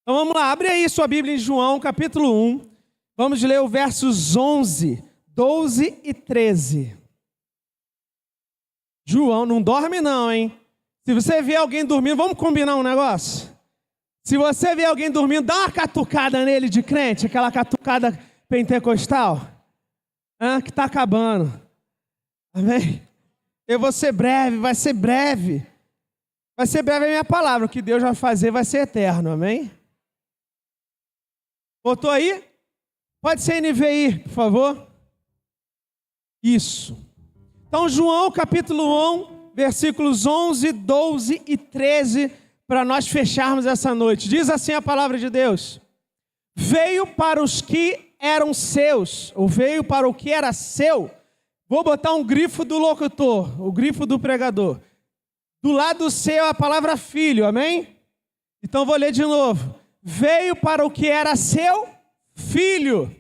Então vamos lá, abre aí sua Bíblia em João, capítulo 1. Vamos ler os versos 11, 12 e 13. João, não dorme não, hein? Se você vê alguém dormindo, vamos combinar um negócio? Se você vê alguém dormindo, dá uma catucada nele de crente, aquela catucada pentecostal, que está acabando. Amém? Eu vou ser breve, vai ser breve. Vai ser breve a minha palavra, o que Deus vai fazer vai ser eterno, amém? Botou aí? Pode ser NVI, por favor. Isso. Então, João, capítulo 1, versículos 11, 12 e 13, para nós fecharmos essa noite. Diz assim a palavra de Deus: veio para os que eram seus, ou veio para o que era seu. Vou botar um grifo do locutor, o grifo do pregador. Do lado seu a palavra filho, amém? Então vou ler de novo. Veio para o que era seu filho,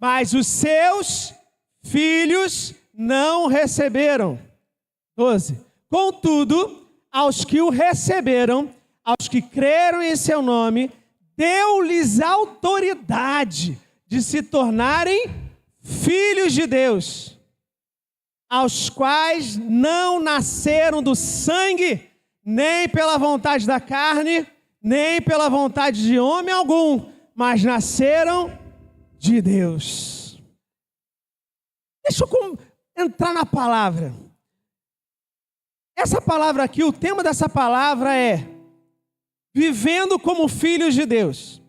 mas os seus filhos não receberam. 12. Contudo, aos que o receberam, aos que creram em seu nome, deu-lhes autoridade de se tornarem filhos de Deus, aos quais não nasceram do sangue, nem pela vontade da carne, nem pela vontade de homem algum, mas nasceram de Deus. Deixa eu entrar na palavra. Essa palavra aqui, o tema dessa palavra é vivendo como filhos de Deus.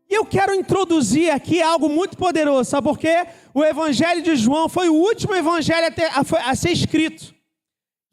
E eu quero introduzir aqui algo muito poderoso, sabe por quê? O Evangelho de João foi o último evangelho a ser escrito.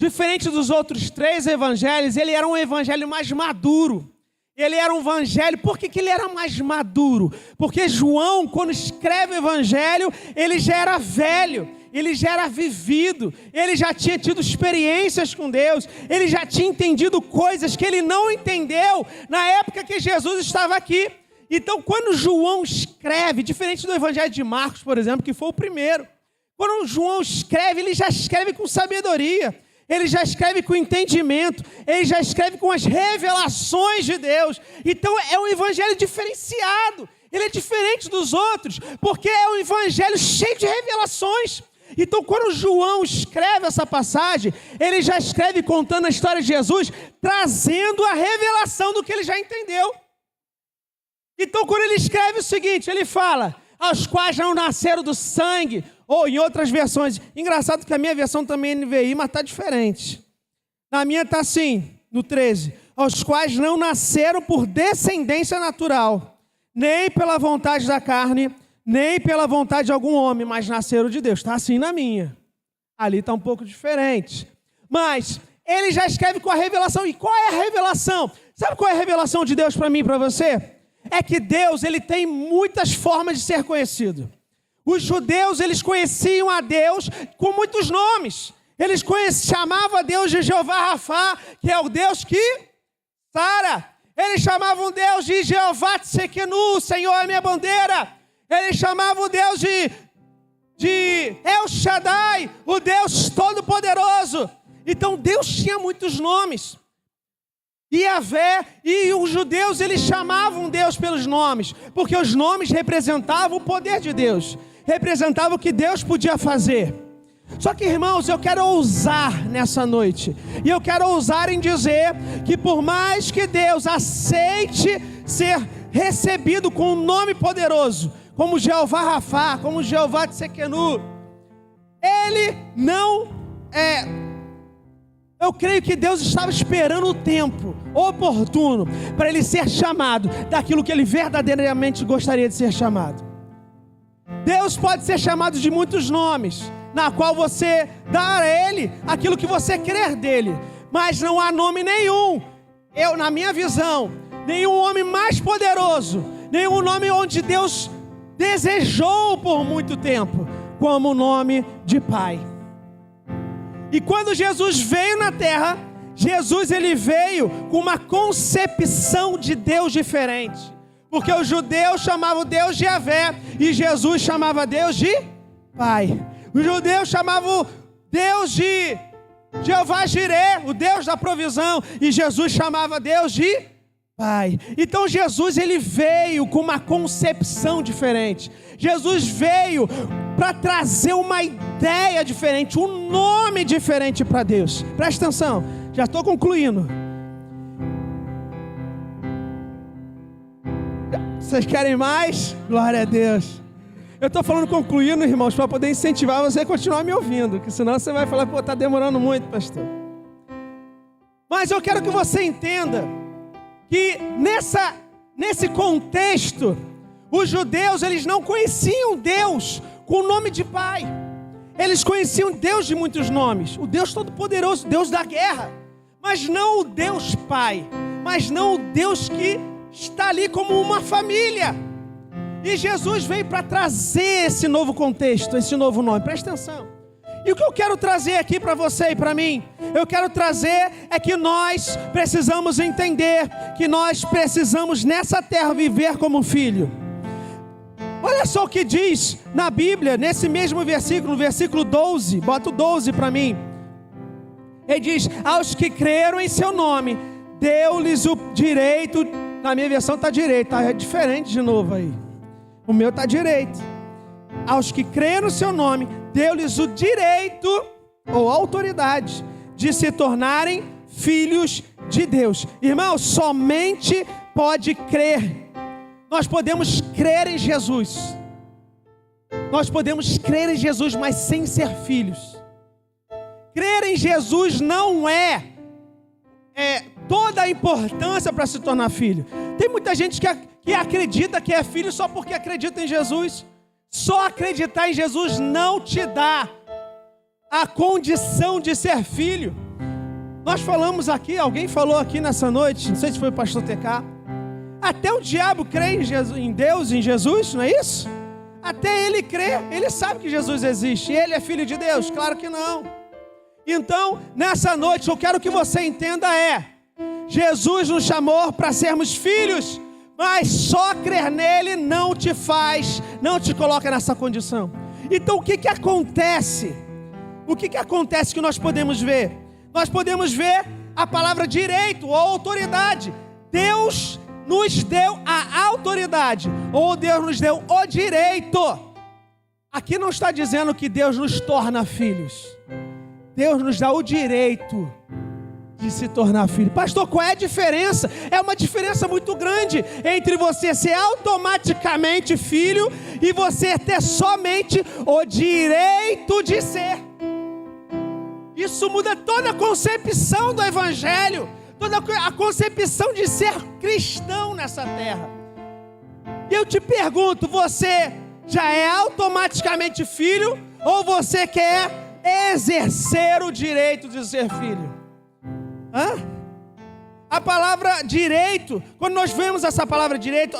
Diferente dos outros 3 evangelhos, ele era um evangelho mais maduro. Ele era um evangelho, por que ele era mais maduro? Porque João, quando escreve o evangelho, ele já era velho, ele já era vivido, ele já tinha tido experiências com Deus, ele já tinha entendido coisas que ele não entendeu na época que Jesus estava aqui. Então, quando João escreve, diferente do Evangelho de Marcos, por exemplo, que foi o primeiro, quando João escreve, ele já escreve com sabedoria, ele já escreve com entendimento, ele já escreve com as revelações de Deus. Então, é um evangelho diferenciado, ele é diferente dos outros, porque é um evangelho cheio de revelações. Então, quando João escreve essa passagem, ele já escreve contando a história de Jesus, trazendo a revelação do que ele já entendeu. Então, quando ele escreve o seguinte, ele fala, aos quais não nasceram do sangue, ou em outras versões, engraçado que a minha versão também é NVI, mas está diferente. Na minha está assim, no 13, aos quais não nasceram por descendência natural, nem pela vontade da carne, nem pela vontade de algum homem, mas nasceram de Deus. Está assim na minha. Ali está um pouco diferente. Mas ele já escreve com a revelação. E qual é a revelação? Sabe qual é a revelação de Deus para mim e para você? É que Deus, ele tem muitas formas de ser conhecido. Os judeus, eles conheciam a Deus com muitos nomes. Eles chamavam a Deus de Jeová Rafá, que é o Deus que sara. Eles chamavam Deus de Jeová Tsequenu, Senhor é minha bandeira. Eles chamavam Deus de El Shaddai, o Deus Todo-Poderoso. Então Deus tinha muitos nomes. Yahvé e os judeus, eles chamavam Deus pelos nomes, porque os nomes representavam o poder de Deus, representavam o que Deus podia fazer. Só que, irmãos, eu quero ousar nessa noite, e eu quero ousar em dizer que por mais que Deus aceite ser recebido com um nome poderoso, como Jeová Rafá, como Jeová Tsequenu, ele não eu creio que Deus estava esperando o tempo oportuno para ele ser chamado daquilo que ele verdadeiramente gostaria de ser chamado. Deus pode ser chamado de muitos nomes, na qual você dá a ele aquilo que você quer dele, mas não há nome nenhum, na minha visão, nenhum nome mais poderoso, nenhum nome onde Deus desejou por muito tempo, como o nome de Pai. E quando Jesus veio na terra, Jesus ele veio com uma concepção de Deus diferente. Porque os judeus chamavam Deus de Yahvé e Jesus chamava Deus de Pai. Os judeus chamavam Deus de Jeová Jireh, o Deus da provisão, e Jesus chamava Deus de Pai. Então Jesus, ele veio com uma concepção diferente. Jesus veio para trazer uma ideia diferente, um nome diferente para Deus. Presta atenção, já estou concluindo. Vocês querem mais? Glória a Deus. Eu estou falando concluindo, irmãos, para poder incentivar você a continuar me ouvindo, porque senão você vai falar, pô, está demorando muito, pastor. Mas eu quero que você entenda que nesse contexto, os judeus, eles não conheciam Deus com o nome de Pai. Eles conheciam Deus de muitos nomes, o Deus Todo-Poderoso, Deus da guerra, mas não o Deus Pai, mas não o Deus que está ali como uma família. E Jesus veio para trazer esse novo contexto, esse novo nome. Presta atenção. E o que eu quero trazer aqui para você e para mim, eu quero trazer é que nós precisamos entender que nós precisamos nessa terra viver como filho. Olha só o que diz na Bíblia, nesse mesmo versículo, no versículo 12, bota o 12 para mim. Ele diz, aos que creram em seu nome, deu-lhes o direito, na minha versão está direito, tá? É diferente de novo aí. O meu está direito. Aos que creram no seu nome, deu-lhes o direito ou autoridade de se tornarem filhos de Deus. Irmão, somente pode crer. Nós podemos crer em Jesus. Nós podemos crer em Jesus, mas sem ser filhos. Crer em Jesus não é toda a importância para se tornar filho. Tem muita gente que acredita que é filho só porque acredita em Jesus. Só acreditar em Jesus não te dá a condição de ser filho. Nós falamos aqui, alguém falou aqui nessa noite, não sei se foi o pastor TK, até o diabo crê em Deus, em Jesus, não é isso? Até ele crê, ele sabe que Jesus existe, ele é filho de Deus? Claro que não. Então, nessa noite, eu quero que você entenda Jesus nos chamou para sermos filhos, mas só crer nele não te coloca nessa condição. Então o que acontece? O que acontece que nós podemos ver? Nós podemos ver a palavra direito ou autoridade. Deus nos deu a autoridade, ou Deus nos deu o direito. Aqui não está dizendo que Deus nos torna filhos. Deus nos dá o direito de se tornar filho. Pastor, qual é a diferença? É uma diferença muito grande entre você ser automaticamente filho e você ter somente o direito de ser. Isso muda toda a concepção do evangelho, toda a concepção de ser cristão nessa terra. E eu te pergunto, você já é automaticamente filho ou você quer exercer o direito de ser filho? A palavra direito, quando nós vemos essa palavra direito,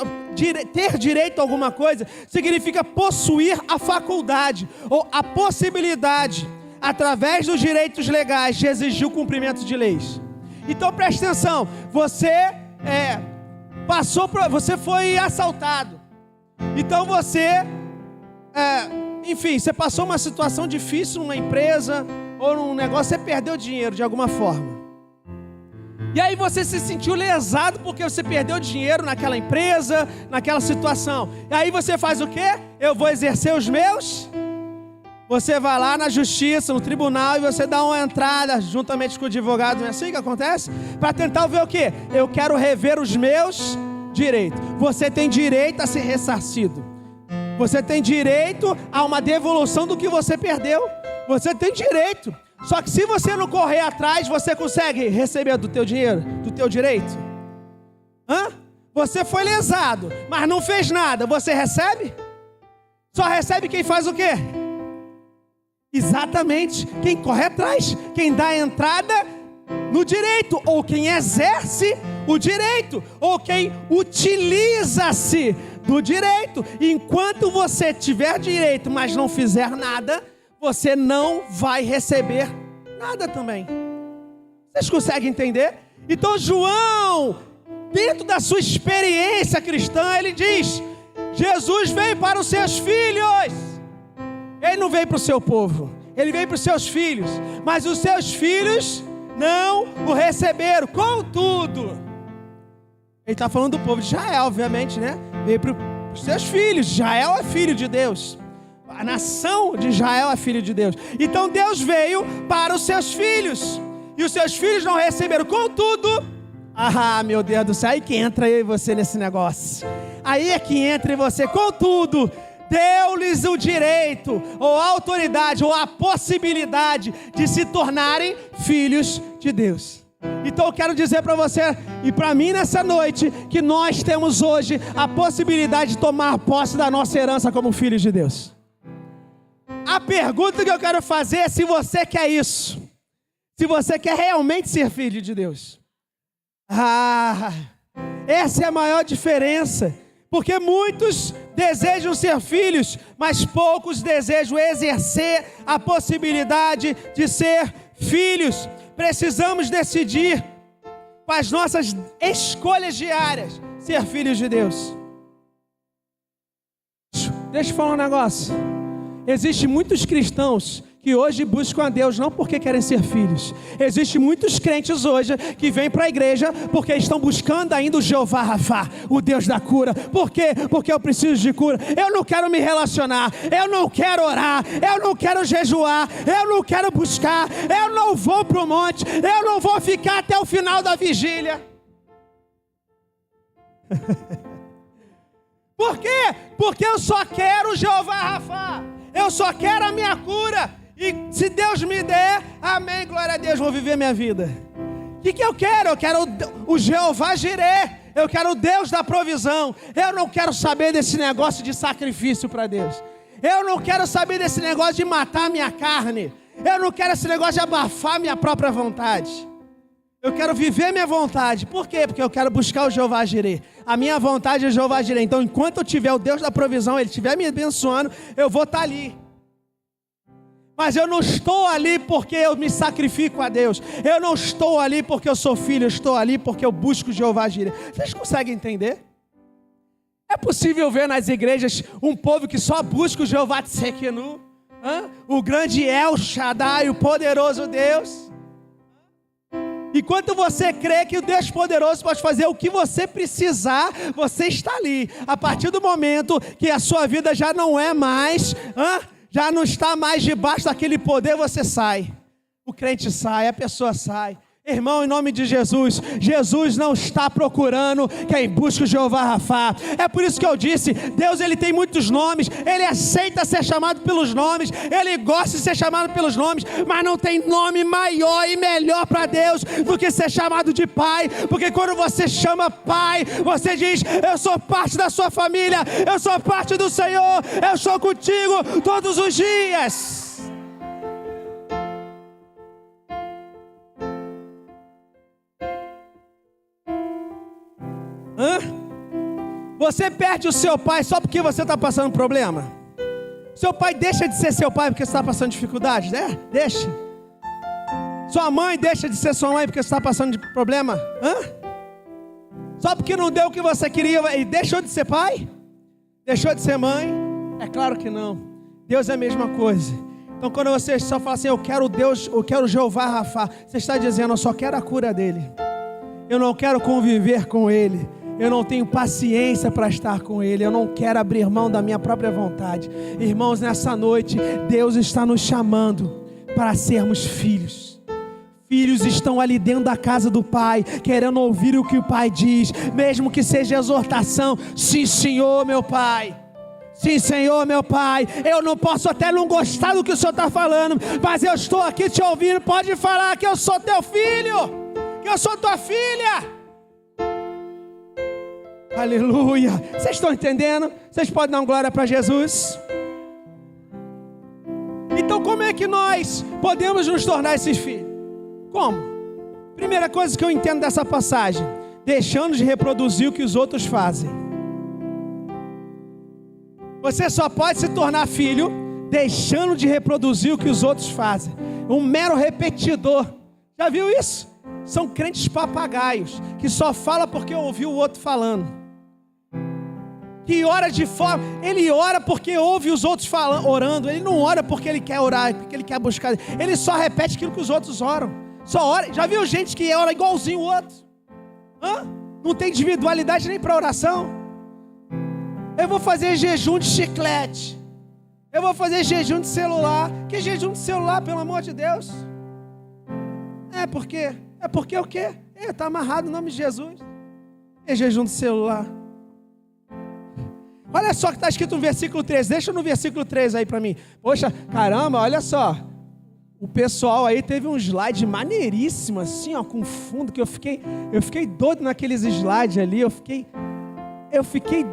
ter direito a alguma coisa, significa possuir a faculdade ou a possibilidade, através dos direitos legais, de exigir o cumprimento de leis. Então preste atenção, você foi assaltado, então você passou uma situação difícil numa empresa ou num negócio, você perdeu dinheiro de alguma forma. E aí você se sentiu lesado porque você perdeu dinheiro naquela empresa, naquela situação. E aí você faz o quê? Eu vou exercer os meus. Você vai lá na justiça, no tribunal, e você dá uma entrada juntamente com o advogado, não é assim que acontece? Para tentar ver o quê? Eu quero rever os meus direitos. Você tem direito a ser ressarcido. Você tem direito a uma devolução do que você perdeu. Você tem direito. Só que se você não correr atrás, você consegue receber do teu dinheiro, do teu direito? Você foi lesado, mas não fez nada, você recebe? Só recebe quem faz o quê? Exatamente, quem corre atrás, quem dá a entrada no direito, ou quem exerce o direito, ou quem utiliza-se do direito. Enquanto você tiver direito, mas não fizer nada, você não vai receber nada também. Vocês conseguem entender? Então João, dentro da sua experiência cristã, ele diz: Jesus veio para os seus filhos. Ele não veio para o seu povo, ele veio para os seus filhos. Mas os seus filhos não o receberam. Contudo, Ele está falando do povo de Israel, obviamente, né? Veio para os seus filhos. Israel é filho de Deus. A nação de Israel é filho de Deus. Então Deus veio para os seus filhos. E os seus filhos não receberam. Contudo, meu Deus do céu, aí que entra eu e você nesse negócio. Aí é que entra em você. Contudo, deu-lhes o direito, ou a autoridade, ou a possibilidade de se tornarem filhos de Deus. Então eu quero dizer para você e para mim nessa noite, que nós temos hoje a possibilidade de tomar posse da nossa herança como filhos de Deus. A pergunta que eu quero fazer é se você quer isso. Se você quer realmente ser filho de Deus. Essa é a maior diferença. Porque muitos desejam ser filhos, mas poucos desejam exercer a possibilidade de ser filhos. Precisamos decidir com as nossas escolhas diárias ser filhos de Deus. Deixa eu falar um negócio. Existem muitos cristãos que hoje buscam a Deus não porque querem ser filhos. Existem muitos crentes hoje que vêm para a igreja porque estão buscando ainda o Jeová Rafá, o Deus da cura. Por quê? Porque eu preciso de cura. Eu não quero me relacionar, eu não quero orar, eu não quero jejuar, eu não quero buscar, eu não vou para o monte, eu não vou ficar até o final da vigília. Por quê? Porque eu só quero o Jeová Rafá. Eu só quero a minha cura. E se Deus me der, amém, glória a Deus, vou viver minha vida. O que eu quero? Eu quero o Jeová Jireh. Eu quero o Deus da provisão. Eu não quero saber desse negócio de sacrifício para Deus. Eu não quero saber desse negócio de matar minha carne. Eu não quero esse negócio de abafar minha própria vontade. Eu quero viver minha vontade. Por quê? Porque eu quero buscar o Jeová Jireh. A minha vontade é o Jeová Jireh. Então, enquanto eu tiver o Deus da provisão, Ele estiver me abençoando, eu vou estar ali. Mas eu não estou ali porque eu me sacrifico a Deus. Eu não estou ali porque eu sou filho. Eu estou ali porque eu busco o Jeová Jireh. Vocês conseguem entender? É possível ver nas igrejas um povo que só busca o Jeová Tsekenu, o grande El Shaddai, o poderoso Deus. Enquanto você crê que o Deus poderoso pode fazer o que você precisar, você está ali. A partir do momento que a sua vida já não é mais, já não está mais debaixo daquele poder, você sai. O crente sai, a pessoa sai. Irmão, em nome de Jesus, Jesus não está procurando quem busca o Jeová Rafá. É por isso que eu disse, Deus ele tem muitos nomes, Ele aceita ser chamado pelos nomes, Ele gosta de ser chamado pelos nomes, mas não tem nome maior e melhor para Deus do que ser chamado de Pai, porque quando você chama Pai, você diz, eu sou parte da sua família, eu sou parte do Senhor, eu estou contigo todos os dias. Você perde o seu pai só porque você está passando problema? Seu pai deixa de ser seu pai porque você está passando dificuldade, né? Deixa. Sua mãe deixa de ser sua mãe porque você está passando de problema? Só porque não deu o que você queria e deixou de ser pai? Deixou de ser mãe? É claro que não. Deus é a mesma coisa. Então quando você só fala assim, eu quero Deus, eu quero Jeová Rafá, você está dizendo, eu só quero a cura dele. Eu não quero conviver com ele. Eu não tenho paciência para estar com Ele. Eu não quero abrir mão da minha própria vontade. Irmãos, nessa noite, Deus está nos chamando para sermos filhos. Filhos estão ali dentro da casa do Pai, querendo ouvir o que o Pai diz, mesmo que seja exortação. Sim, Senhor, meu Pai. Sim, Senhor, meu Pai. Eu não posso até não gostar do que o Senhor está falando, mas eu estou aqui te ouvindo. Pode falar que eu sou teu filho, que eu sou tua filha. Aleluia. Vocês estão entendendo? Vocês podem dar uma glória para Jesus? Então como é que nós podemos nos tornar esses filhos? Como? Primeira coisa que eu entendo dessa passagem, deixando de reproduzir o que os outros fazem. Você só pode se tornar filho deixando de reproduzir o que os outros fazem. Um mero repetidor. Já viu isso? São crentes papagaios que só fala porque ouviu o outro falando. Que ora de forma, ele ora porque ouve os outros falando, orando. Ele não ora porque ele quer orar, porque ele quer buscar. Ele só repete aquilo que os outros oram. Só ora. Já viu gente que ora igualzinho o outro? Não tem individualidade nem para oração. Eu vou fazer jejum de chiclete. Eu vou fazer jejum de celular. Que jejum de celular, pelo amor de Deus? É porque o quê? Está amarrado o nome de Jesus. É jejum de celular. Olha só o que está escrito no versículo 13. Deixa no versículo 13 aí para mim. Poxa, caramba, olha só. O pessoal aí teve um slide maneiríssimo, assim, ó, com fundo, que eu fiquei doido naqueles slides ali. Eu fiquei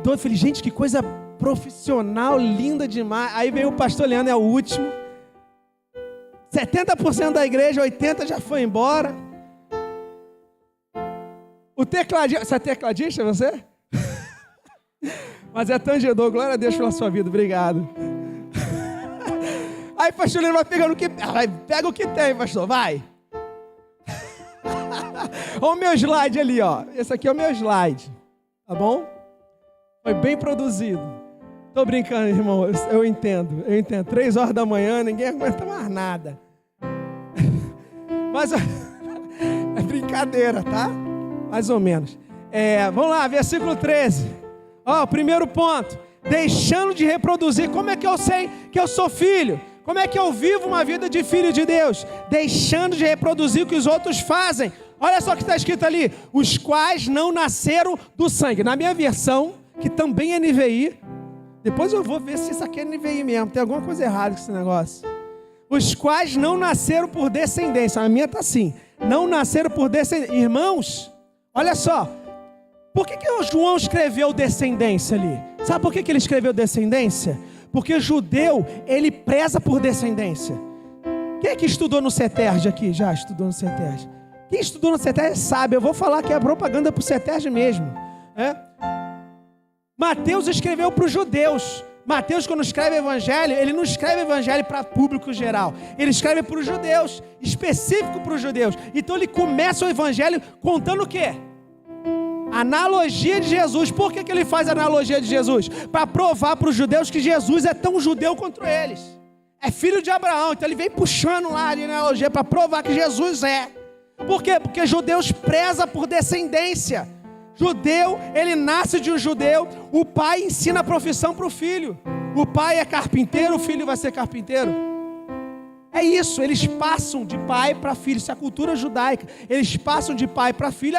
doido. Falei, gente, que coisa profissional, linda demais. Aí veio o pastor Leandro, é o último. 70% da igreja, 80% já foi embora. O tecladista, você é tecladista, você? Mas é tangedor, glória a Deus pela sua vida, obrigado. Aí pastor Leandro vai pegando o que... Pega o que tem, pastor, vai. Olha o meu slide ali, ó. Esse aqui é o meu slide, tá bom? Foi bem produzido. Tô brincando, irmão, eu entendo. 3 horas da manhã, ninguém aguenta mais nada. Mas é brincadeira, tá? Mais ou menos. Vamos lá, versículo 13. Ó, primeiro ponto. Deixando de reproduzir. Como é que eu sei que eu sou filho? Como é que eu vivo uma vida de filho de Deus? Deixando de reproduzir o que os outros fazem. Olha só o que está escrito ali. Os quais não nasceram do sangue. Na minha versão, que também é NVI. Depois eu vou ver se isso aqui é NVI mesmo. Tem alguma coisa errada com esse negócio. Os quais não nasceram por descendência. A minha está assim. Não nasceram por descendência. Irmãos, olha só. Por que o João escreveu descendência ali? Sabe por que ele escreveu descendência? Porque judeu, ele preza por descendência. Quem é que estudou no CETERJ aqui? Já estudou no CETERJ? Quem estudou no CETERJ sabe. Eu vou falar que é propaganda para o CETERJ mesmo. Mateus escreveu para os judeus. Mateus, quando escreve evangelho, ele não escreve evangelho para público geral. Ele escreve para os judeus, específico para os judeus. Então ele começa o evangelho contando o quê? Analogia de Jesus. Por que ele faz analogia de Jesus? Para provar para os judeus que Jesus é tão judeu quanto eles. É filho de Abraão. Então ele vem puxando lá de analogia para provar que Jesus é. Por quê? Porque judeus prezam por descendência. Judeu, ele nasce de um judeu. O pai ensina a profissão para o filho. O pai é carpinteiro, o filho vai ser carpinteiro. É isso, eles passam de pai para filho. Isso é a cultura judaica. Eles passam de pai para filho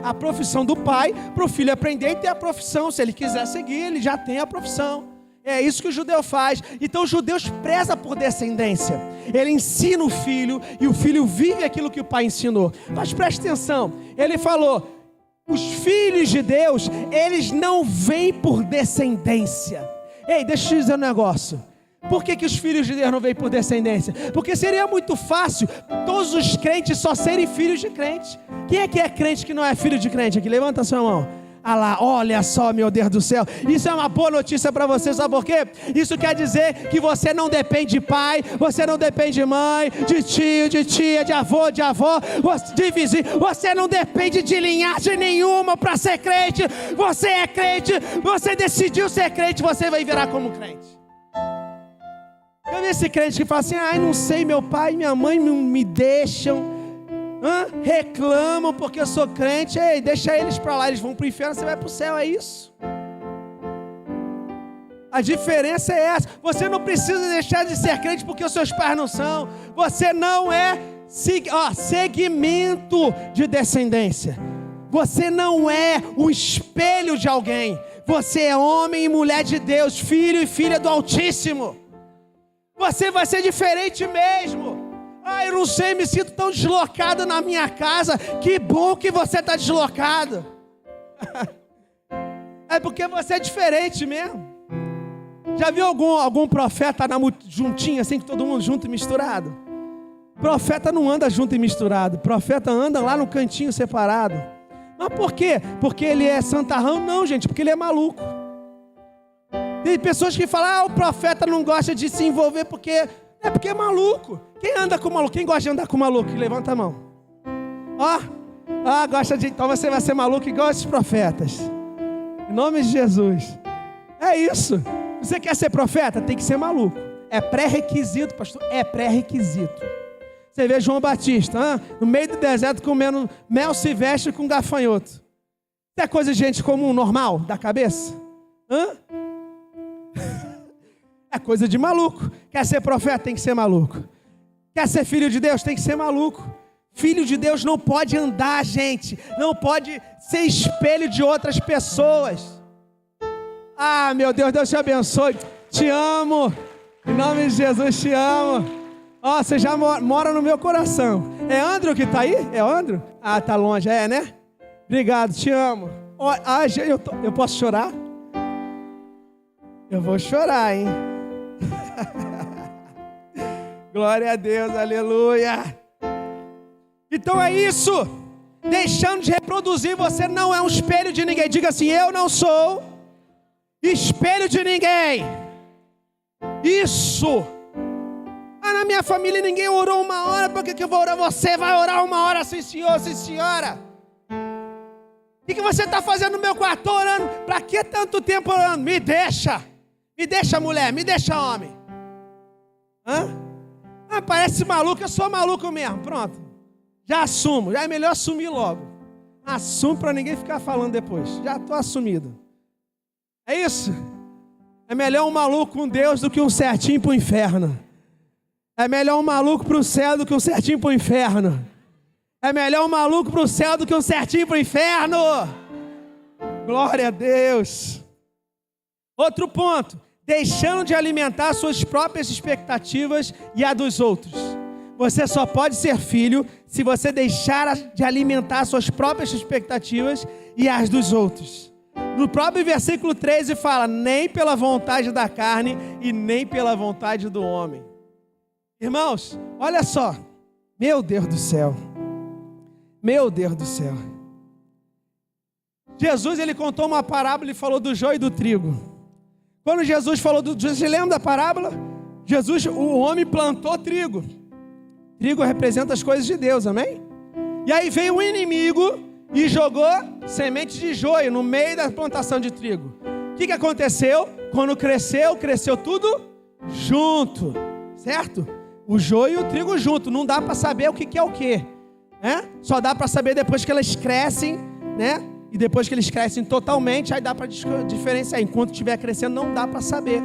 a profissão do pai, para o filho aprender e ter a profissão. Se ele quiser seguir, ele já tem a profissão. É isso que o judeu faz. Então os judeus prezam por descendência. Ele ensina o filho e o filho vive aquilo que o pai ensinou. Mas preste atenção, ele falou, os filhos de Deus, eles não vêm por descendência. Ei, deixa eu te dizer um negócio. Por que os filhos de Deus não vêm por descendência? Porque seria muito fácil todos os crentes só serem filhos de crente. Quem é que é crente que não é filho de crente aqui? Levanta a sua mão. Ah lá, olha só, meu Deus do céu. Isso é uma boa notícia para você, sabe por quê? Isso quer dizer que você não depende de pai, você não depende de mãe, de tio, de tia, de avô, de vizinho. Você não depende de linhagem nenhuma para ser crente. Você é crente, você decidiu ser crente, você vai virar como crente. Eu vi esse crente que fala assim, não sei, meu pai e minha mãe não me deixam, reclamam porque eu sou crente. Ei, deixa eles para lá, eles vão para o inferno, você vai para o céu, é isso. A diferença é essa. Você não precisa deixar de ser crente porque os seus pais não são. Você não é segmento de descendência. Você não é o espelho de alguém. Você é homem e mulher de Deus, filho e filha do Altíssimo. Você vai ser diferente mesmo. Eu não sei, me sinto tão deslocado na minha casa. Que bom que você está deslocado. É porque você é diferente mesmo. Já viu algum profeta juntinho, assim, que todo mundo junto e misturado? Profeta não anda junto e misturado. Profeta anda lá no cantinho separado. Mas por quê? Porque ele é santarrão? Não, gente, porque ele é maluco. Tem pessoas que falam, o profeta não gosta de se envolver porque é maluco. Quem anda com maluco? Quem gosta de andar com maluco? Levanta a mão. Gosta de... Então você vai ser maluco igual esses profetas. Em nome de Jesus. É isso. Você quer ser profeta? Tem que ser maluco. É pré-requisito, pastor. É pré-requisito. Você vê João Batista, no meio do deserto comendo mel silvestre com gafanhoto. Isso é coisa de gente comum, normal, da cabeça? Hã? É coisa de maluco. Quer ser profeta? Tem que ser maluco. Quer ser filho de Deus? Tem que ser maluco. Filho de Deus não pode andar, gente. Não pode ser espelho de outras pessoas. Ah, meu Deus, Deus te abençoe. Te amo. Em nome de Jesus, te amo. Ó, você já mora no meu coração. É Andrew que tá aí? É Andrew? Ah, tá longe. É, né? Obrigado, te amo. Ó, eu posso chorar? Eu vou chorar, hein? Glória a Deus, aleluia. Então é isso. Deixando de reproduzir, você não é um espelho de ninguém. Diga assim: eu não sou espelho de ninguém. Isso. Ah, na minha família ninguém orou uma hora, por que eu vou orar? Você vai orar uma hora, sim senhor, sim senhora. O que você está fazendo no meu quarto? Estou orando. Para que tanto tempo orando? Me deixa mulher, me deixa homem. Hã? Ah, parece maluco, eu sou maluco mesmo. Pronto, já assumo, já é melhor assumir logo. Assumo para ninguém ficar falando depois. Já estou assumido. É isso? É melhor um maluco com Deus do que um certinho para o inferno. É melhor um maluco para o céu do que um certinho para o inferno. É melhor um maluco para o céu do que um certinho para o inferno. Glória a Deus. Outro ponto: deixando de alimentar suas próprias expectativas e a dos outros. Você só pode ser filho se você deixar de alimentar suas próprias expectativas e as dos outros. No próprio versículo 13 fala: nem pela vontade da carne e nem pela vontade do homem. Irmãos, olha só. Meu Deus do céu. Meu Deus do céu. Jesus, ele contou uma parábola e falou do joio e do trigo. Quando Jesus falou você lembra da parábola? Jesus, o homem plantou trigo. Trigo representa as coisas de Deus, amém? E aí veio o inimigo e jogou semente de joio no meio da plantação de trigo. O que aconteceu? Quando cresceu tudo junto, certo? O joio e o trigo junto. Não dá para saber o que é o que, né? Só dá para saber depois que elas crescem, né? E depois que eles crescem totalmente, aí dá para diferenciar. Enquanto estiver crescendo, não dá para saber.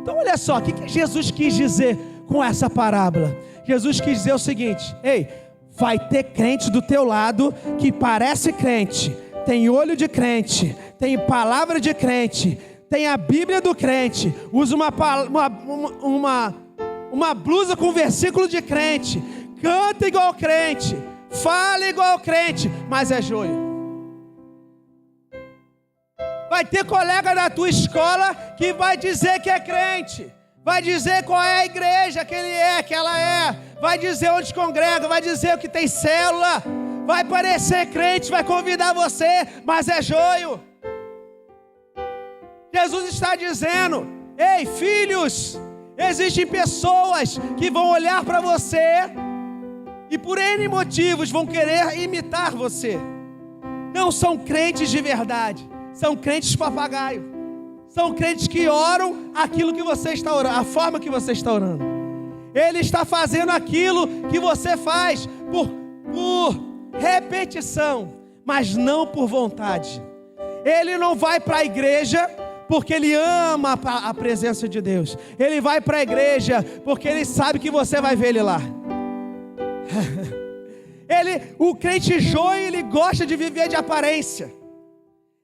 Então olha só, o que Jesus quis dizer com essa parábola? Jesus quis dizer o seguinte: ei, vai ter crente do teu lado que parece crente, tem olho de crente, tem palavra de crente, tem a Bíblia do crente, usa uma blusa com versículo de crente, canta igual crente, fala igual crente, mas é joio. Vai ter colega da tua escola que vai dizer que é crente, vai dizer qual é a igreja que ele é, que ela é, vai dizer onde congrega, vai dizer o que tem célula, vai parecer crente, vai convidar você, mas é joio. Jesus está dizendo: ei, filhos, existem pessoas que vão olhar para você e por N motivos vão querer imitar você. Não são crentes de verdade, são crentes papagaio. São crentes que oram aquilo que você está orando, a forma que você está orando. Ele está fazendo aquilo que você faz por repetição, mas não por vontade. Ele não vai para a igreja porque ele ama a presença de Deus. Ele vai para a igreja porque ele sabe que você vai ver ele lá. O crente joio, ele gosta de viver de aparência.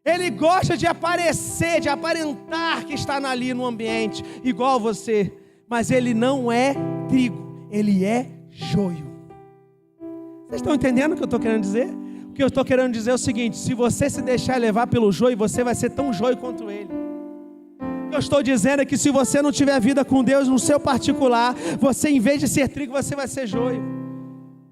Ele gosta de aparecer, de aparentar que está ali no ambiente, igual você. Mas ele não é trigo, ele é joio. Vocês estão entendendo o que eu estou querendo dizer? O que eu estou querendo dizer é o seguinte: se você se deixar levar pelo joio, você vai ser tão joio quanto ele. O que eu estou dizendo é que se você não tiver vida com Deus no seu particular, você, em vez de ser trigo, você vai ser joio.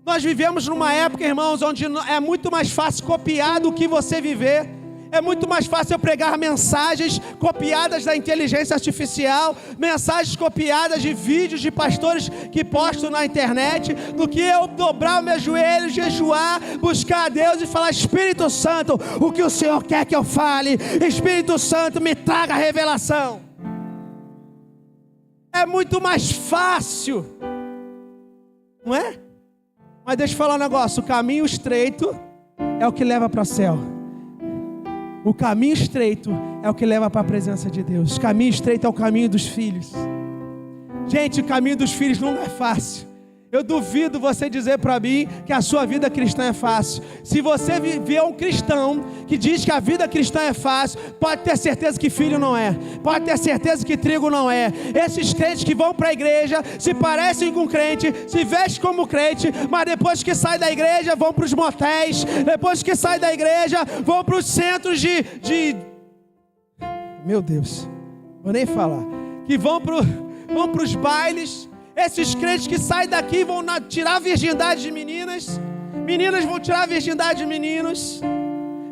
Nós vivemos numa época, irmãos, onde é muito mais fácil copiar do que você viver. É muito mais fácil eu pregar mensagens copiadas da inteligência artificial, mensagens copiadas de vídeos de pastores que postam na internet, do que eu dobrar o meu joelho, jejuar, buscar a Deus e falar: Espírito Santo, o que o Senhor quer que eu fale? Espírito Santo, me traga a revelação. É muito mais fácil, não é? Mas deixa eu falar um negócio: o caminho estreito é o que leva para o céu. O caminho estreito é o que leva para a presença de Deus. O caminho estreito é o caminho dos filhos. Gente, o caminho dos filhos não é fácil. Eu duvido você dizer para mim que a sua vida cristã é fácil. Se você viver um cristão que diz que a vida cristã é fácil, pode ter certeza que filho não é. Pode ter certeza que trigo não é. Esses crentes que vão para a igreja, se parecem com crente, se vestem como crente, mas depois que saem da igreja, vão para os motéis. Depois que saem da igreja, vão para os centros de... Meu Deus, vou nem falar. Que vão para os bailes. Esses crentes que saem daqui vão tirar a virgindade de meninas. Meninas vão tirar a virgindade de meninos.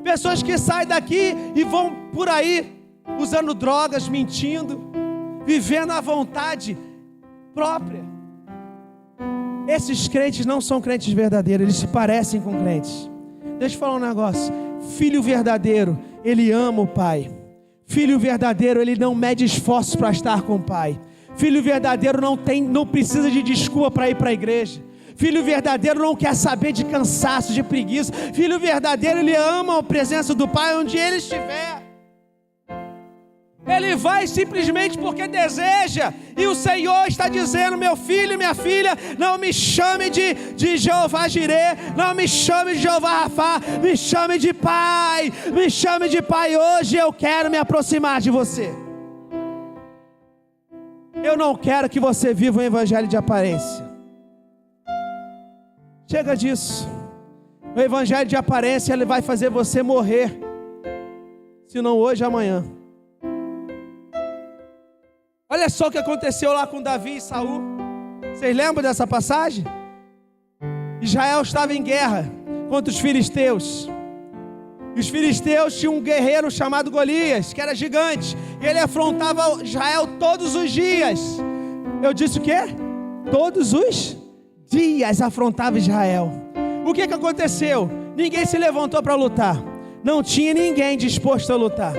Pessoas que saem daqui e vão por aí usando drogas, mentindo, vivendo à vontade própria. Esses crentes não são crentes verdadeiros, eles se parecem com crentes. Deixa eu falar um negócio. Filho verdadeiro, ele ama o pai. Filho verdadeiro, ele não mede esforços para estar com o pai. Filho verdadeiro não precisa de desculpa para ir para a igreja. Filho verdadeiro não quer saber de cansaço, de preguiça. Filho verdadeiro, ele ama a presença do pai onde ele estiver. Ele vai simplesmente porque deseja. E o Senhor está dizendo: meu filho e minha filha, não me chame de Jeová Jirê, não me chame de Jeová Rafá, me chame de pai. Me chame de pai. Hoje eu quero me aproximar de você. Eu não quero que você viva um evangelho de aparência. Chega disso. O evangelho de aparência, ele vai fazer você morrer. Se não hoje, amanhã. Olha só o que aconteceu lá com Davi e Saul. Vocês lembram dessa passagem? Israel estava em guerra contra os filisteus. E os filisteus tinham um guerreiro chamado Golias, que era gigante. E ele afrontava Israel todos os dias. Eu disse o quê? Todos os dias afrontava Israel. O que aconteceu? Ninguém se levantou para lutar. Não tinha ninguém disposto a lutar.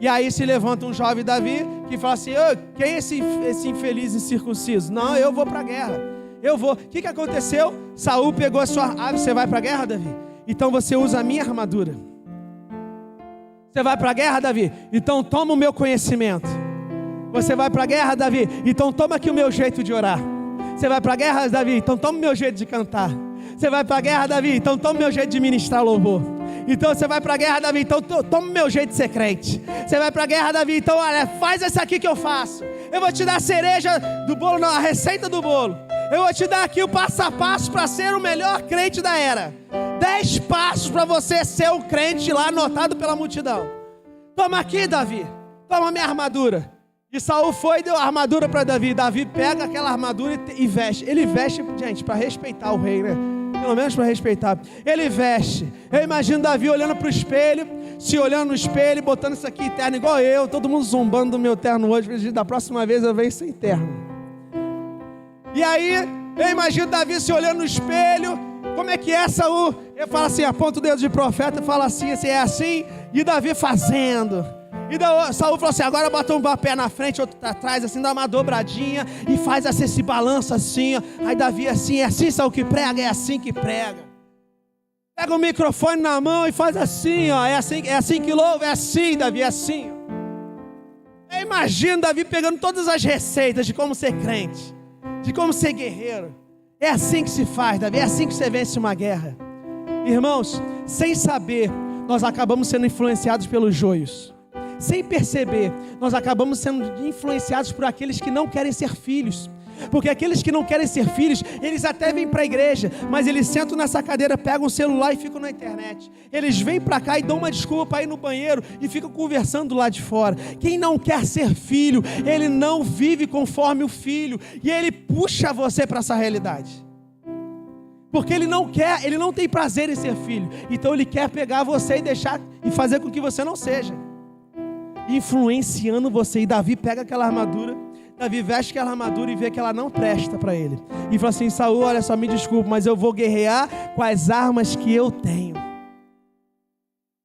E aí se levanta um jovem Davi que fala assim: quem é esse infeliz incircunciso? Não, eu vou para a guerra. Eu vou. O que aconteceu? Saul pegou a sua... você vai para a guerra, Davi? Então você usa a minha armadura. Você vai para a guerra, Davi? Então toma o meu conhecimento. Você vai para a guerra, Davi? Então toma aqui o meu jeito de orar. Você vai para a guerra, Davi? Então toma o meu jeito de cantar. Você vai para a guerra, Davi? Então toma o meu jeito de ministrar louvor. Então você vai para a guerra, Davi? Então toma o meu jeito de ser crente. Você vai para a guerra, Davi? Então olha, faz essa aqui que eu faço. Eu vou te dar a cereja do bolo, não, a receita do bolo. Eu vou te dar aqui o passo a passo para ser o melhor crente da era. 10 passos para você ser um crente lá anotado pela multidão. Toma aqui, Davi. Toma minha armadura. E Saul foi e deu a armadura para Davi. Davi pega aquela armadura e veste. Ele veste, gente, para respeitar o rei, né? Pelo menos para respeitar. Ele veste. Eu imagino Davi olhando para o espelho, se olhando no espelho, botando isso aqui terno igual eu. Todo mundo zombando do meu terno hoje. Da próxima vez eu venho sem terno. E aí, eu imagino Davi se olhando no espelho. Como é que é, Saul? Ele fala assim, aponta o dedo de profeta e fala assim, é assim. E Davi fazendo. E Saul falou assim, agora bota um pé na frente, outro atrás, assim, dá uma dobradinha e faz assim, se balança assim, ó. Aí Davi assim, é assim, Saul, que prega, é assim que prega. Pega o microfone na mão e faz assim, ó, é assim que louva, é assim, Davi, é assim. Eu imagino Davi pegando todas as receitas de como ser crente, de como ser guerreiro. É assim que se faz, Davi, é assim que você vence uma guerra. Irmãos, sem saber, nós acabamos sendo influenciados pelos joios. Sem perceber, nós acabamos sendo influenciados por aqueles que não querem ser filhos. Porque aqueles que não querem ser filhos, eles até vêm para a igreja, mas eles sentam nessa cadeira, pegam o celular e ficam na internet. Eles vêm para cá e dão uma desculpa para ir no banheiro e ficam conversando lá de fora. Quem não quer ser filho, ele não vive conforme o filho. E ele puxa você para essa realidade. Porque ele não quer, ele não tem prazer em ser filho. Então ele quer pegar você e deixar e fazer com que você não seja. Influenciando você. E Davi pega aquela armadura, Davi veste aquela armadura e vê que ela não presta para ele. E fala assim, Saul, olha só, me desculpe, mas eu vou guerrear com as armas que eu tenho.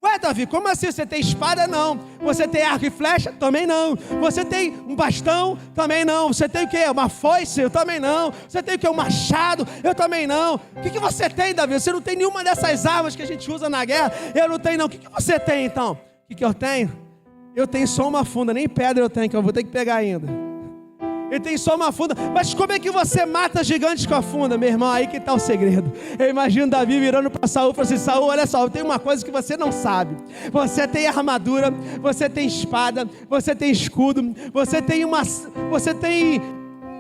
Ué, Davi, como assim? Você tem espada? Não. Você tem arco e flecha? Também não. Você tem um bastão? Também não. Você tem o quê? Uma foice? Eu também não. Você tem o quê? Um machado? Eu também não. O que você tem, Davi? Você não tem nenhuma dessas armas que a gente usa na guerra? Eu não tenho não. O que você tem então? O que eu tenho? Eu tenho só uma funda, nem pedra eu tenho, que eu vou ter que pegar ainda. Eu tenho só uma funda. Mas como é que você mata gigantes com a funda, meu irmão? Aí que está o segredo. Eu imagino Davi virando para Saul e falando assim: Saul, olha só, eu tenho uma coisa que você não sabe. Você tem armadura, você tem espada, você tem escudo, você tem um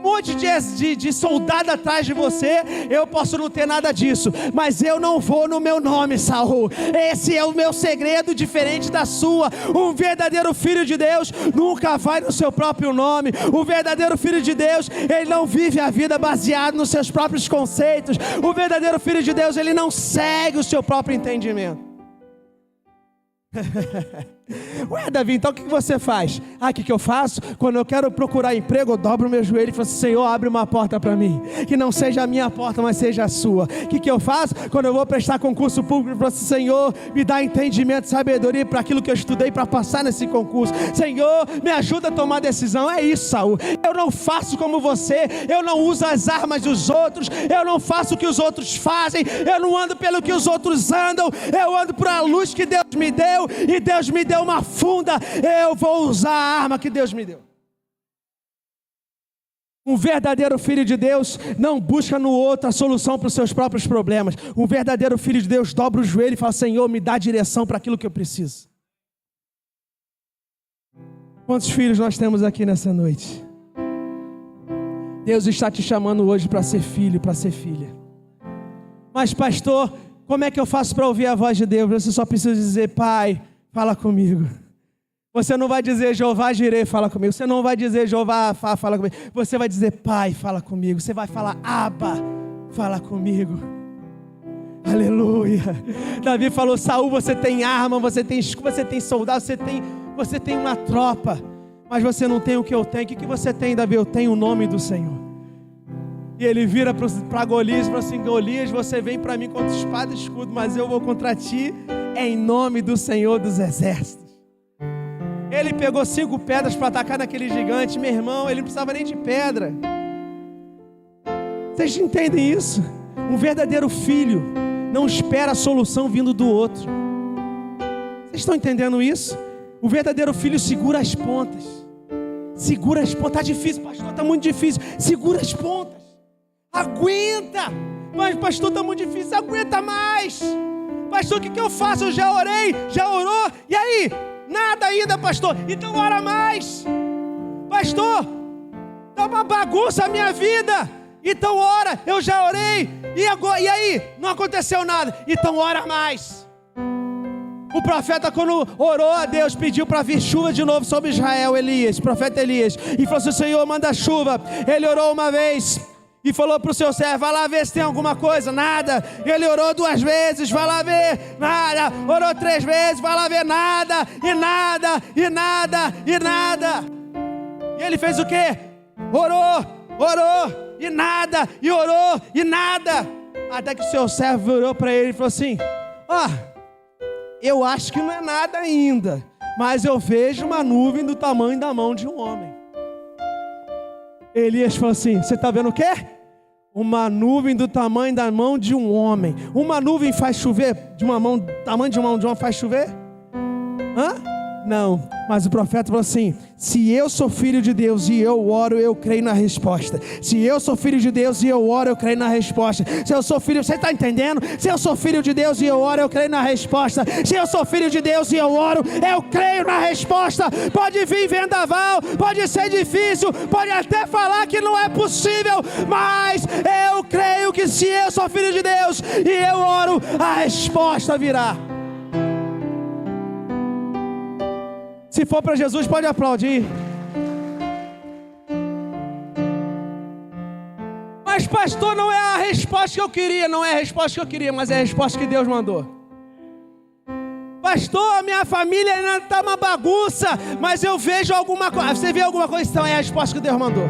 monte de soldado atrás de você. Eu posso não ter nada disso, mas eu não vou no meu nome, Saul. Esse é o meu segredo, diferente da sua. Um verdadeiro filho de Deus nunca vai no seu próprio nome. O verdadeiro filho de Deus, ele não vive a vida baseado nos seus próprios conceitos. O verdadeiro filho de Deus, ele não segue o seu próprio entendimento. Ué, Davi, então o que você faz? O que eu faço? Quando eu quero procurar emprego, eu dobro o meu joelho e falo assim: Senhor, abre uma porta para mim, que não seja a minha porta, mas seja a sua. O que eu faço? Quando eu vou prestar concurso público, eu falo assim: Senhor, me dá entendimento, sabedoria para aquilo que eu estudei para passar nesse concurso. Senhor, me ajuda a tomar decisão. É isso, Saul. Eu não faço como você, eu não uso as armas dos outros, eu não faço o que os outros fazem, eu não ando pelo que os outros andam, eu ando por a luz que Deus me deu, e Deus me deu uma funda, eu vou usar a arma que Deus me deu. Um verdadeiro filho de Deus não busca no outro a solução para os seus próprios problemas. Um verdadeiro filho de Deus dobra o joelho e fala: Senhor, me dá direção para aquilo que eu preciso. Quantos filhos nós temos aqui nessa noite? Deus está te chamando hoje para ser filho, para ser filha. Mas pastor, como é que eu faço para ouvir a voz de Deus? Você só precisa dizer: Pai, fala comigo. Você não vai dizer: Jeová Jireh, fala comigo. Você não vai dizer: Jeová, fala comigo. Você vai dizer: Pai, fala comigo. Você vai falar: Abba, fala comigo. Aleluia. Davi falou: Saul, você tem arma, você tem escudo, você tem soldado, você tem uma tropa, mas você não tem o que eu tenho. O que você tem, Davi? Eu tenho o nome do Senhor. E ele vira para Golias e fala assim: Golias, você vem para mim contra espada e escudo, mas eu vou contra ti em nome do Senhor dos Exércitos. Ele pegou 5 pedras para atacar naquele gigante. Meu irmão, ele não precisava nem de pedra. Vocês entendem isso? Um verdadeiro filho não espera a solução vindo do outro. Vocês estão entendendo isso? O verdadeiro filho segura as pontas. Segura as pontas. Está difícil, pastor, está muito difícil. Segura as pontas. Aguenta. Mas pastor, está muito difícil. Aguenta mais. Pastor, o que eu faço? Eu já orei, já orou. E aí? Nada ainda, pastor. Então ora mais. Pastor, está uma bagunça a minha vida. Então ora, eu já orei. E agora? E aí? Não aconteceu nada. Então ora mais. O profeta, quando orou a Deus, pediu para vir chuva de novo sobre Israel, Elias, profeta Elias. E falou assim: Senhor, manda chuva. Ele orou uma vez e falou para o seu servo: vai lá ver se tem alguma coisa. Nada. Ele orou 2 vezes, vai lá ver. Nada. Orou 3 vezes, vai lá ver. Nada. E nada. E nada. E nada. E ele fez o quê? Orou. E nada. E orou. E nada. Até que o seu servo virou para ele e falou assim: eu acho que não é nada ainda, mas eu vejo uma nuvem do tamanho da mão de um homem. Elias falou assim: você está vendo o quê? Uma nuvem do tamanho da mão de um homem. Uma nuvem faz chover de uma mão, tamanho de uma mão de um homem faz chover? Não, mas o profeta falou assim: se eu sou filho de Deus e eu oro, eu creio na resposta. Se eu sou filho de Deus e eu oro, eu creio na resposta. Se eu sou filho, você está entendendo? Se eu sou filho de Deus e eu oro, eu creio na resposta. Se eu sou filho de Deus e eu oro, eu creio na resposta. Pode vir vendaval, pode ser difícil, pode até falar que não é possível, mas eu creio que se eu sou filho de Deus e eu oro, a resposta virá. Se for para Jesus, pode aplaudir. Mas pastor, não é a resposta que eu queria. Não é a resposta que eu queria, mas é a resposta que Deus mandou. Pastor, a minha família ainda está uma bagunça, mas eu vejo alguma coisa. Você vê alguma coisa? Então é a resposta que Deus mandou.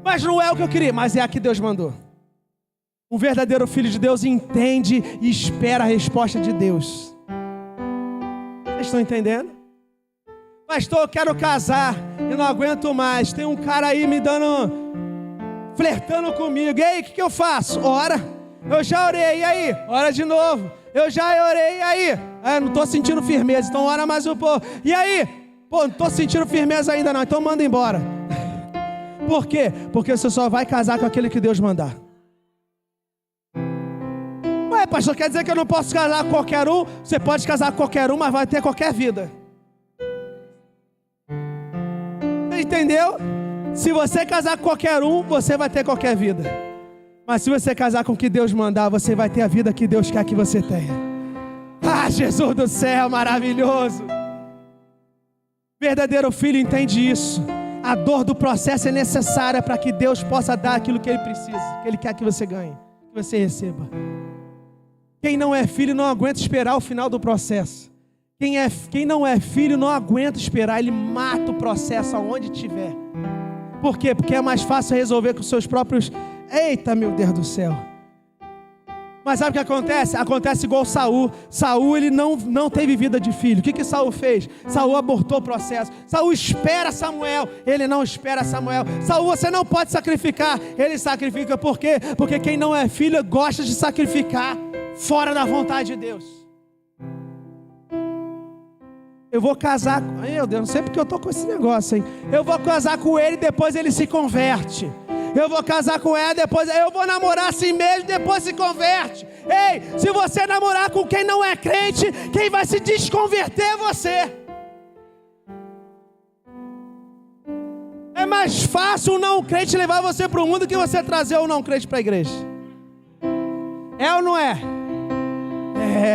Mas não é o que eu queria, mas é a que Deus mandou. Um verdadeiro filho de Deus entende e espera a resposta de Deus. Vocês estão entendendo? Pastor, eu quero casar e não aguento mais. Tem um cara aí me dando, flertando comigo. E aí, o que eu faço? Ora. Eu já orei, e aí? Ora de novo. Eu já orei, e aí? Não estou sentindo firmeza, então ora mais um pouco. E aí? Pô, não estou sentindo firmeza ainda não, então manda embora. Por quê? Porque você só vai casar com aquele que Deus mandar. Ué, pastor, quer dizer que eu não posso casar com qualquer um? Você pode casar com qualquer um, mas vai ter qualquer vida. Entendeu? Se você casar com qualquer um, você vai ter qualquer vida. Mas se você casar com o que Deus mandar, você vai ter a vida que Deus quer que você tenha. Ah, Jesus do céu, maravilhoso. Verdadeiro filho entende isso. A dor do processo é necessária para que Deus possa dar aquilo que Ele precisa, que Ele quer que você ganhe, que você receba. Quem não é filho não aguenta esperar o final do processo. Quem não é filho não aguenta esperar, ele mata o processo aonde estiver. Por quê? Porque é mais fácil resolver com os seus próprios... Eita, meu Deus do céu. Mas sabe o que acontece? Acontece igual Saul. Saul, ele não teve vida de filho. O que Saul fez? Saul abortou o processo. Saul espera Samuel. Ele não espera Samuel. Saul, você não pode sacrificar. Ele sacrifica. Por quê? Porque quem não é filho gosta de sacrificar fora da vontade de Deus. Eu vou casar... Meu Deus, não sei porque eu estou com esse negócio, hein? Eu vou casar com ele e depois ele se converte. Eu vou casar com ela, depois eu vou namorar assim mesmo, depois se converte. Ei, se você namorar com quem não é crente, quem vai se desconverter é você. É mais fácil um não crente levar você para o mundo que você trazer um não crente para a igreja. É ou não é?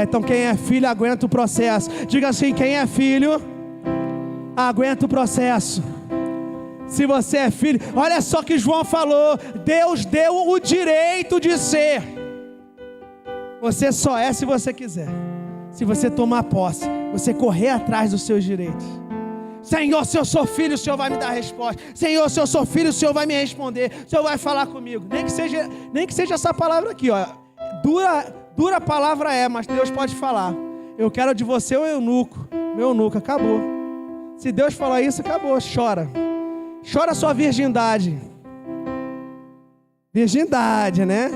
Então quem é filho aguenta o processo. Diga assim, quem é filho aguenta o processo. Se você é filho, olha só o que João falou. Deus deu o direito de ser. Você só é se você quiser. Se você tomar posse, você correr atrás dos seus direitos. Senhor, se eu sou filho, o Senhor vai me dar a resposta. Senhor, se eu sou filho, o Senhor vai me responder. O Senhor vai falar comigo. Nem que seja essa palavra aqui, ó. Dura palavra é, mas Deus pode falar. Eu quero de você o eunuco. Meu eunuco, acabou. Se Deus falar isso, acabou, chora. Chora sua virgindade. Virgindade, né?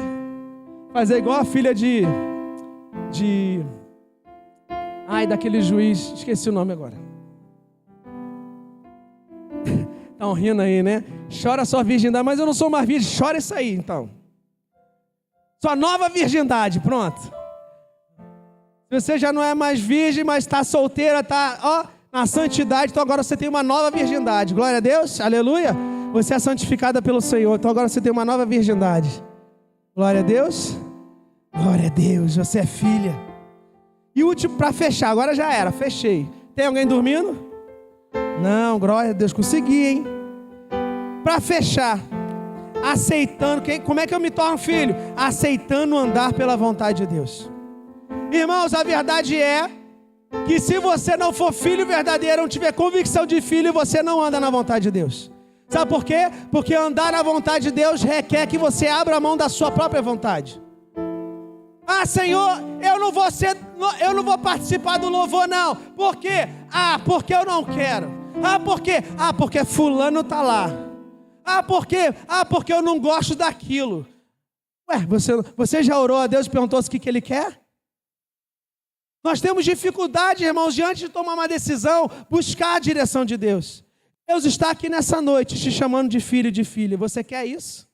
Fazer igual a filha daquele juiz, esqueci o nome agora. Estão rindo aí, né? Chora sua virgindade, mas eu não sou mais virgem. Chora isso aí, então. Sua nova virgindade, pronto. Se você já não é mais virgem, mas está solteira, está na santidade, então agora você tem uma nova virgindade. Glória a Deus, aleluia. Você é santificada pelo Senhor, então agora você tem uma nova virgindade. Glória a Deus. Glória a Deus, você é filha. E último, para fechar, agora já era, fechei. Tem alguém dormindo? Não, glória a Deus, consegui, hein? Para fechar, aceitando, como é que eu me torno filho? Aceitando andar pela vontade de Deus. Irmãos, a verdade é que se você não for filho verdadeiro, não tiver convicção de filho, você não anda na vontade de Deus. Sabe por quê? Porque andar na vontade de Deus requer que você abra a mão da sua própria vontade. Ah, Senhor, eu não vou participar do louvor, não. Por quê? Porque eu não quero. Por quê? Porque fulano está lá. Por quê? Porque eu não gosto daquilo. Ué, você já orou a Deus e perguntou o que Ele quer? Nós temos dificuldade, irmãos, diante de tomar uma decisão, buscar a direção de Deus. Deus está aqui nessa noite te chamando de filho e de filha. Você quer isso?